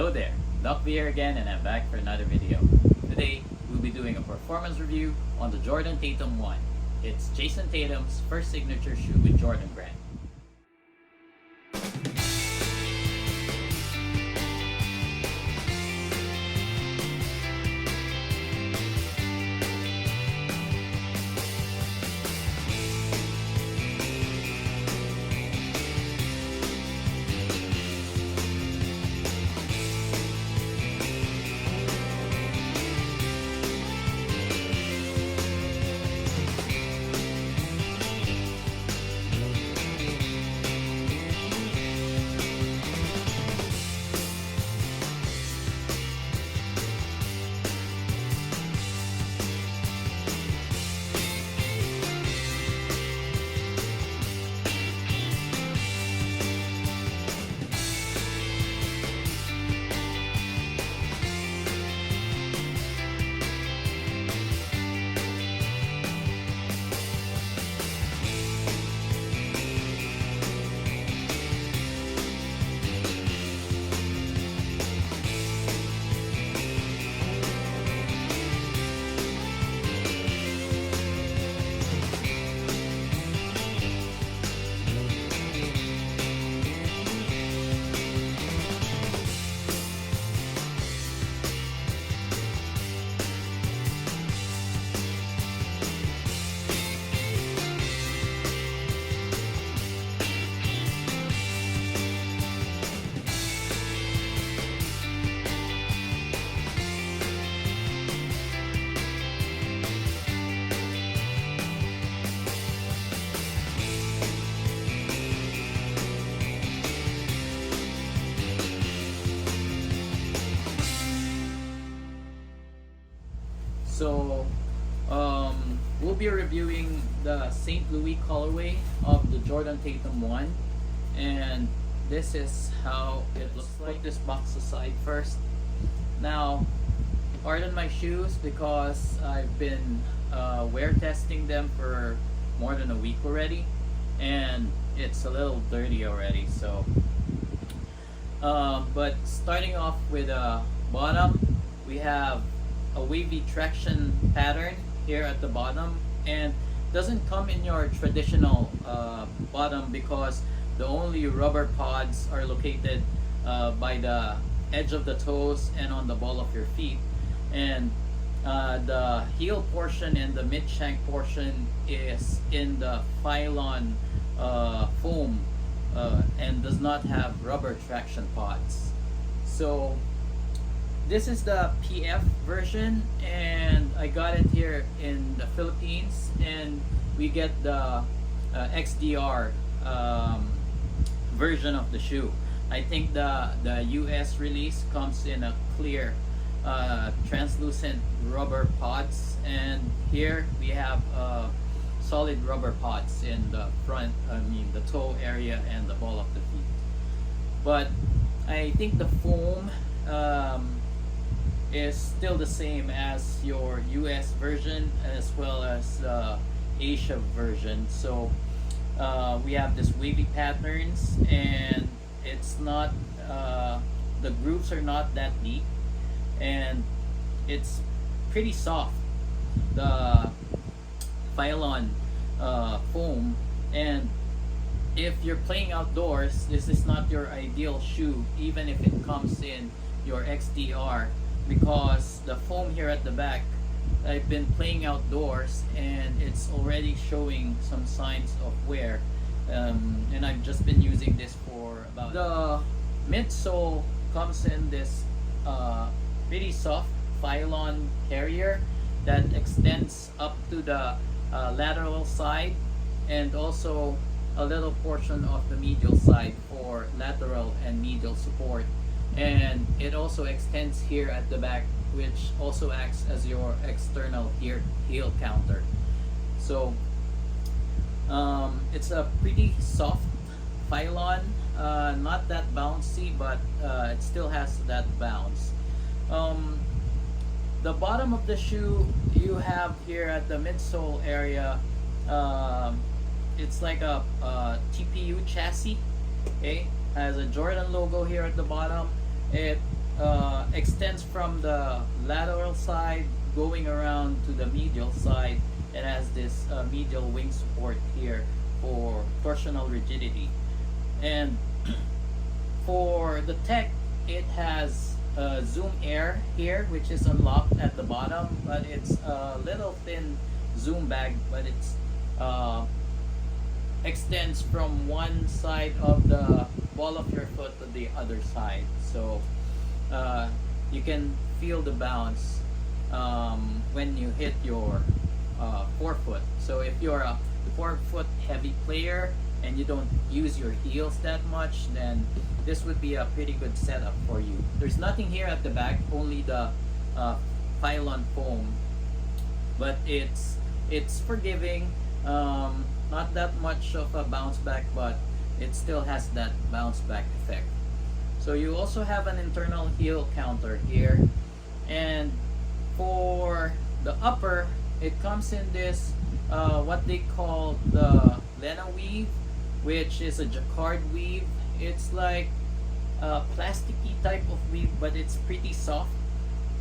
Hello there, Doc V here again, and I'm back for another video. Today, we'll be doing a performance review on the Jordan Tatum 1. It's Jason Tatum's first signature shoe with Jordan brand. So, we'll be reviewing the St. Louis colorway of the Jordan Tatum 1, and this is how it looks like. Put this box aside first. Now, pardon my shoes because I've been wear testing them for more than a week already, and it's a little dirty already. So, but starting off with bottom, we have a wavy traction pattern here at the bottom, and doesn't come in your traditional bottom because the only rubber pods are located by the edge of the toes and on the ball of your feet, and the heel portion and the mid shank portion is in the Phylon foam and does not have rubber traction pods. So this is the PF version, and I got it here in the Philippines, and we get the XDR version of the shoe. I think the US release comes in a clear translucent rubber pods, and here we have solid rubber pods in the front, the toe area and the ball of the feet. But I think the foam is still the same as your US version as well as the Asia version. So we have this wavy patterns, and it's not the grooves are not that deep, and it's pretty soft, the Phylon foam. And if you're playing outdoors, this is not your ideal shoe, even if it comes in your XDR, because the foam here at the back, I've been playing outdoors and it's already showing some signs of wear, and I've just been using this for about. The midsole comes in this pretty soft Phylon carrier that extends up to the lateral side, and also a little portion of the medial side for lateral and medial support, and it also extends here at the back, which also acts as your external heel counter. So it's a pretty soft Phylon, not that bouncy, but it still has that bounce. The bottom of the shoe, you have here at the midsole area, it's like a TPU chassis. Okay, has a Jordan logo here at the bottom. It extends from the lateral side going around to the medial side. It has this medial wing support here for torsional rigidity. And for the tech, it has zoom air here, which is unlocked at the bottom, but it's a little thin zoom bag, but it's extends from one side of the ball of your foot to the other side. So you can feel the bounce when you hit your forefoot. So if you're a forefoot heavy player and you don't use your heels that much, then this would be a pretty good setup for you. There's nothing here at the back, only the pylon foam, but it's forgiving. Not that much of a bounce back, but it still has that bounce back effect. So you also have an internal heel counter here, and for the upper, it comes in this what they call the Lena weave, which is a jacquard weave. It's like a plasticky type of weave, but it's pretty soft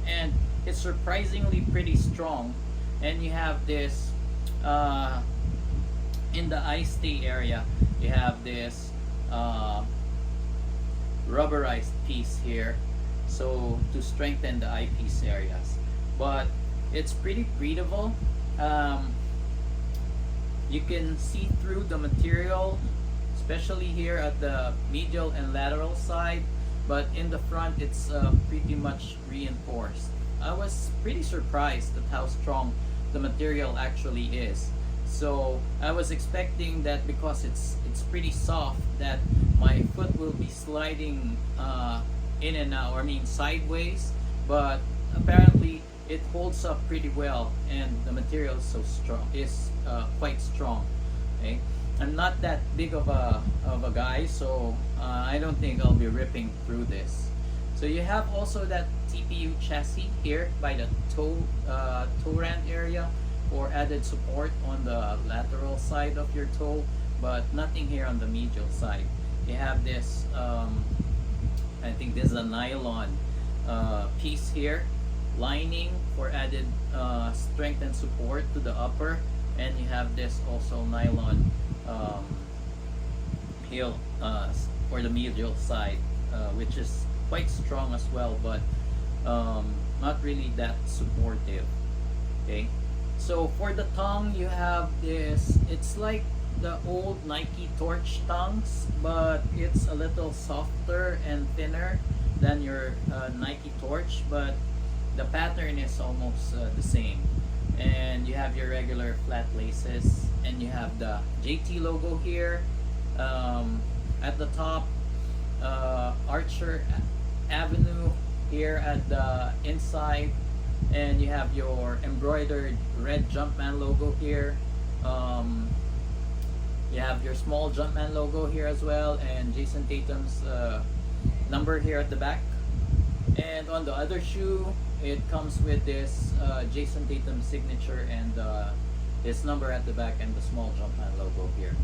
and it's surprisingly pretty strong. And you have this in the eye stay area, you have this rubberized piece here, so to strengthen the eyepiece areas. But it's pretty breathable. You can see through the material, especially here at the medial and lateral side, but in the front it's pretty much reinforced. I was pretty surprised at how strong the material actually is. So I was expecting that because it's pretty soft, that my foot will be sliding in and out, or I mean sideways, but apparently it holds up pretty well, and the material is so strong, is quite strong. Okay, I'm not that big of a guy, so I don't think I'll be ripping through this. So you have also that TPU chassis here by the toe rand area for added support on the lateral side of your toe, but nothing here on the medial side. You have this, I think this is a nylon piece here, lining for added strength and support to the upper, and you have this also nylon heel for the medial side, which is quite strong as well, but not really that supportive. Okay, so for the tongue, you have this, it's like the old Nike Torch tongues, but it's a little softer and thinner than your Nike Torch, but the pattern is almost the same. And you have your regular flat laces, and you have the JT logo here at the top, Archer Avenue here at the inside, and you have your embroidered red Jumpman logo here. You have your small Jumpman logo here as well, and Jason Tatum's number here at the back. And on the other shoe, it comes with this Jason Tatum signature and this number at the back, and the small Jumpman logo here.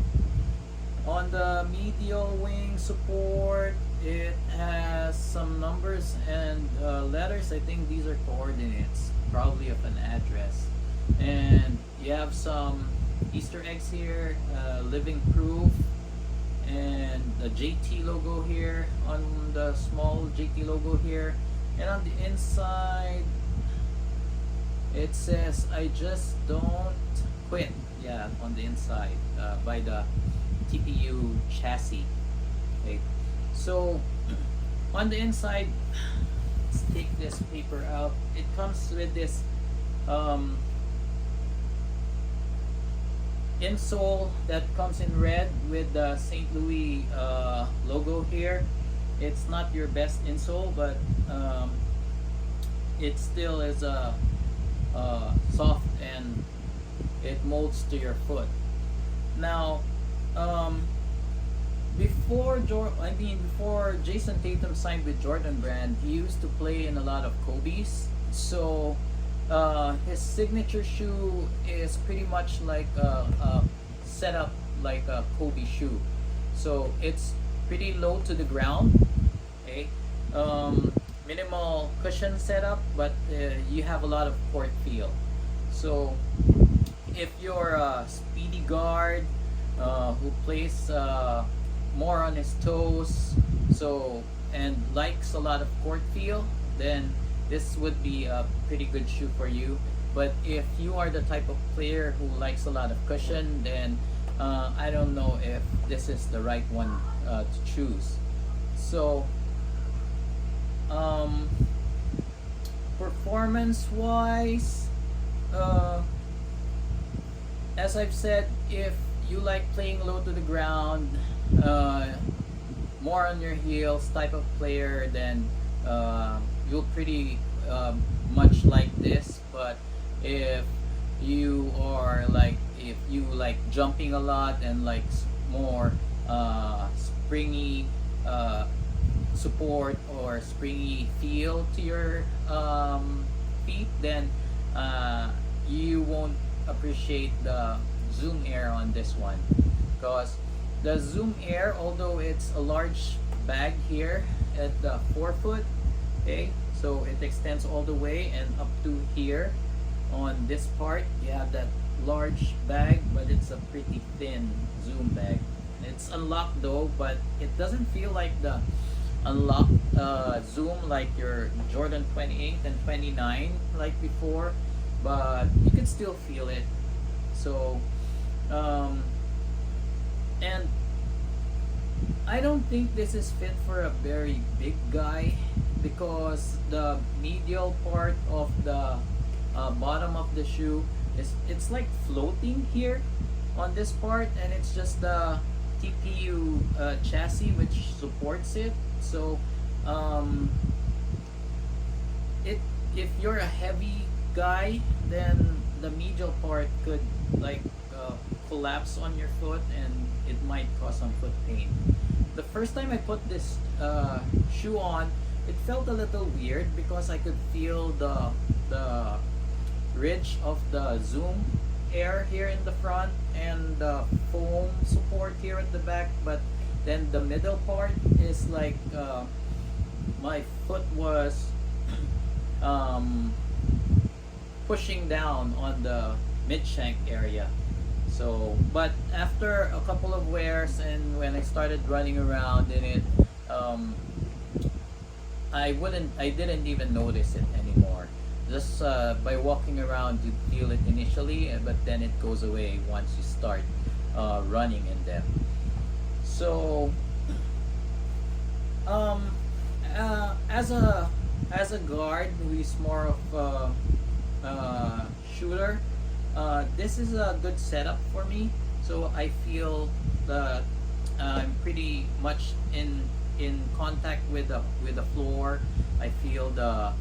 On the medial wing support, it has some numbers and letters. I think these are coordinates, probably of an address. And you have some Easter eggs here, living proof, and the JT logo here on the small JT logo here. And on the inside, it says, "I just don't quit." Yeah, on the inside by the TPU chassis. Okay, so on the inside, let's take this paper out. It comes with this insole that comes in red with the St. Louis logo here. It's not your best insole, but it still is soft and it molds to your foot. Now, before Jason Tatum signed with Jordan Brand, he used to play in a lot of Kobe's. So his signature shoe is pretty much like a setup like a Kobe shoe. So it's pretty low to the ground. Okay, minimal cushion setup, but you have a lot of court feel. So if you're a speedy guard who plays more on his toes, so and likes a lot of court feel, then this would be a pretty good shoe for you. But if you are the type of player who likes a lot of cushion, then I don't know if this is the right one to choose. So um, performance wise, uh, as I've said, if you like playing low to the ground, uh, more on your heels type of player, then you'll pretty much like this. But if you are like, if you like jumping a lot and like more springy uh, support or springy feel to your feet, then you won't appreciate the Zoom Air on this one, because the Zoom Air, although it's a large bag here at the forefoot, okay, so it extends all the way and up to here on this part, you have that large bag, but it's a pretty thin Zoom bag. It's unlocked though, but it doesn't feel like the unlocked Zoom like your Jordan 28 and 29 like before, but you can still feel it. So um, and I don't think this is fit for a very big guy, because the medial part of the bottom of the shoe is, it's like floating here on this part, and it's just the TPU chassis which supports it. So um, it if you're a heavy guy, then the medial part could like collapse on your foot, and it might cause some foot pain. The first time I put this shoe on, it felt a little weird because I could feel the ridge of the Zoom Air here in the front and the foam support here at the back, but then the middle part is like my foot was um, pushing down on the mid shank area. So, but after a couple of wears and when I started running around in it, um, I didn't even notice it anymore. Just by walking around, you feel it initially, but then it goes away once you start running in them. So, um, as a guard who is more of a shooter, this is a good setup for me. So I feel that I'm pretty much in contact with the floor. I feel the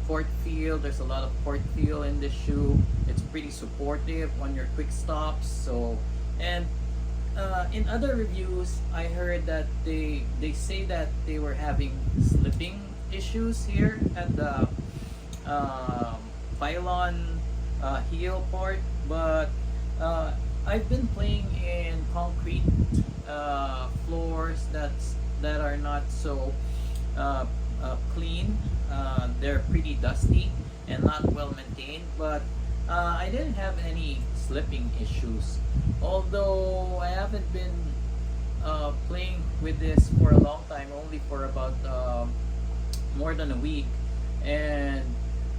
port feel. There's a lot of port feel in this shoe. It's pretty supportive on your quick stops. So, and in other reviews, I heard that they say that they were having slipping issues here at the pylon heel part, but I've been playing in concrete floors that are not so clean. They're pretty dusty and not well maintained, but I didn't have any slipping issues. Although I haven't been playing with this for a long time, only for about more than a week, and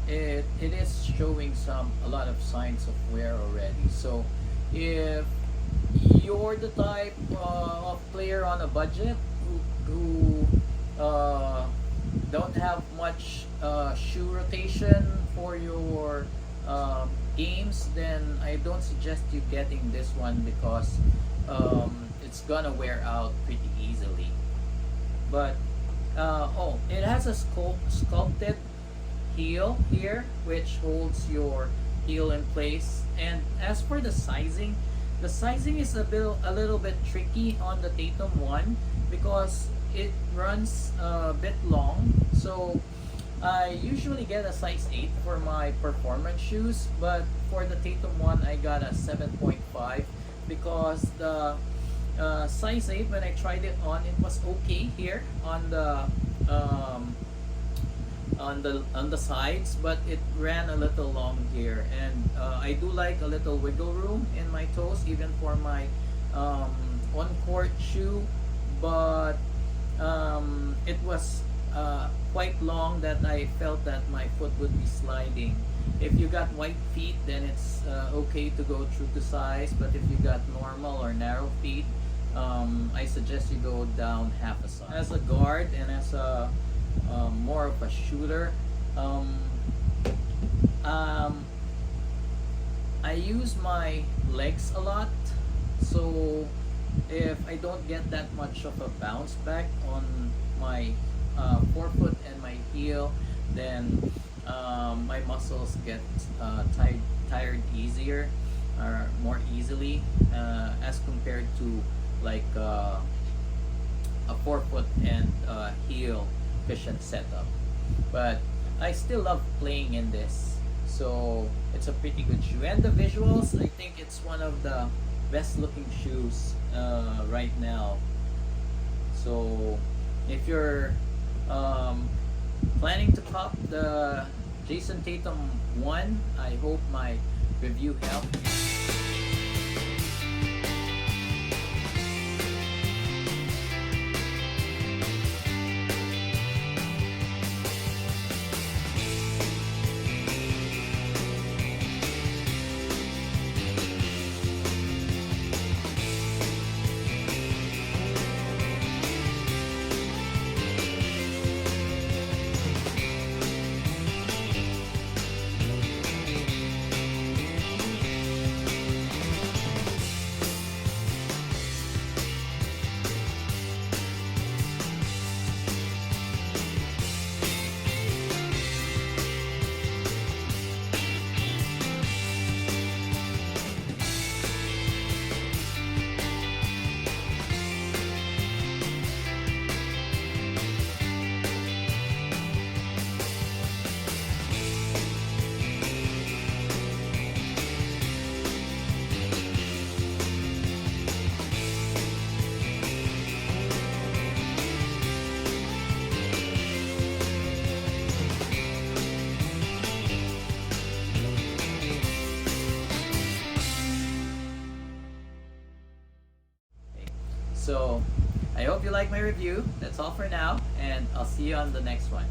it is showing a lot of signs of wear already. So if you're the type of player on a budget who don't have much shoe rotation for your games, then I don't suggest you getting this one, because it's gonna wear out pretty easily. But oh, it has a sculpted heel here which holds your heel in place. And as for the sizing is a little bit tricky on the Tatum one, because it runs a bit long. So I usually get a size 8 for my performance shoes, but for the Tatum one I got a 7.5, because the size 8, when I tried it on, it was okay here on the on the sides, but it ran a little long here, and I do like a little wiggle room in my toes, even for my on court shoe. But it was quite long that I felt that my foot would be sliding. If you got white feet, then it's okay to go true to size, but if you got normal or narrow feet, I suggest you go down half a size. As a guard and as a more of a shooter, um, um, I use my legs a lot, so if I don't get that much of a bounce back on my forefoot and my heel, then my muscles get tired easier or more easily as compared to like a forefoot and heel cushion setup. But I still love playing in this, so it's a pretty good shoe. And the visuals, I think it's one of the best looking shoes right now. So if you're planning to cop the Jason Tatum 1, I hope my review helped. So I hope you like my review. That's all for now, and I'll see you on the next one.